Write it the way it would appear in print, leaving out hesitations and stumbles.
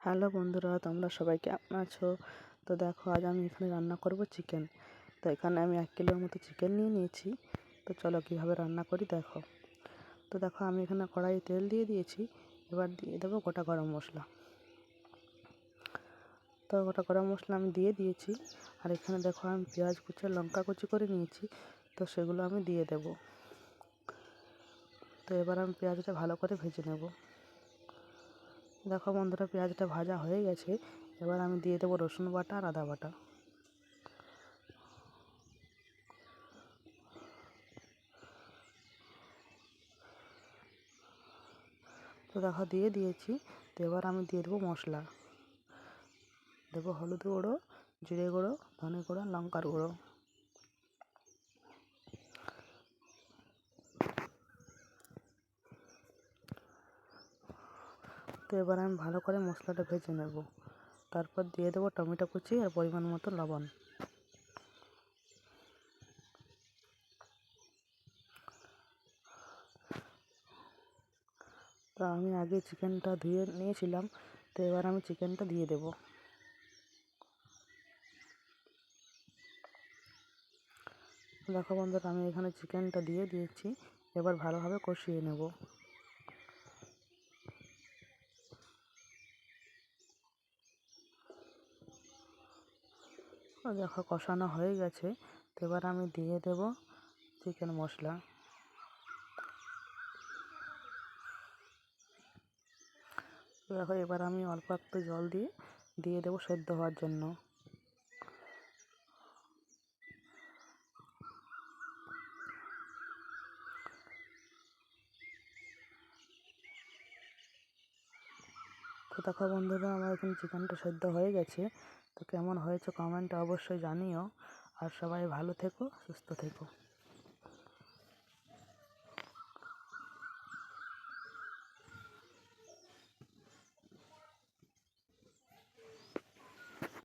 Hello বন্ধুরা, তোমরা সবাই কেমন আছো? তো দেখো, আজ আমি এখানে রান্না করব চিকেন। তো এখানে আমি 1 কিলোর মতো চিকেন নিয়ে নিয়েছি। তো চলো কীভাবে রান্না করি দেখো। তো দেখো, আমি এখানে কড়াইয়ে তেল দিয়ে দিয়েছি। এবার দিয়ে দেবো গোটা গরম মশলা। তো গোটা গরম মশলা আমি দিয়ে দিয়েছি। আর এখানে দেখো, আমি পেঁয়াজ কুচি লঙ্কা কুচি করে নিয়েছি। তো সেগুলো আমি দিয়ে দেব। তো এবার আমি পেঁয়াজটা ভালো করে ভেজে নেব। দেখো বন্ধুরা, পেঁয়াজটা ভাজা হয়ে গেছে। এবার আমি দিয়ে দেবো রসুন বাটা আর আদা বাটা। তো দেখো দিয়ে দিয়েছি। তো এবার আমি দিয়ে দেবো মশলা। দেবো হলুদ গুঁড়ো, জিরে গুঁড়ো, ধনে গুঁড়ো, লঙ্কার গুঁড়ো। তো এবার আমি ভালো করে মশলাটা ভেজে নেব। তারপর দিয়ে দেবো টমেটো কুচি আর পরিমাণ মতো লবণ। তো আমি আগে চিকেনটা ধুয়ে নিয়েছিলাম। তো এবার আমি চিকেনটা দিয়ে দেব। দেখো বন্ধুরা, আমি এখানে চিকেনটা দিয়ে দিয়েছি। এবার ভালোভাবে কষিয়ে নেব। দেখো কষানো হয়ে গেছে। তো এবার আমি দিয়ে দেব চিকেন মশলা। দেখো এবার আমি অল্প একটু জল দিয়ে দেবো সেদ্ধ হওয়ার জন্য। তো দেখো বন্ধুরা, আমার এখন চিকেনটা সেদ্ধ হয়ে গেছে। তো কেমন হয়েছে কমেন্টে অবশ্যই জানিও। আর সবাই ভালো থেকো, সুস্থ থেকো।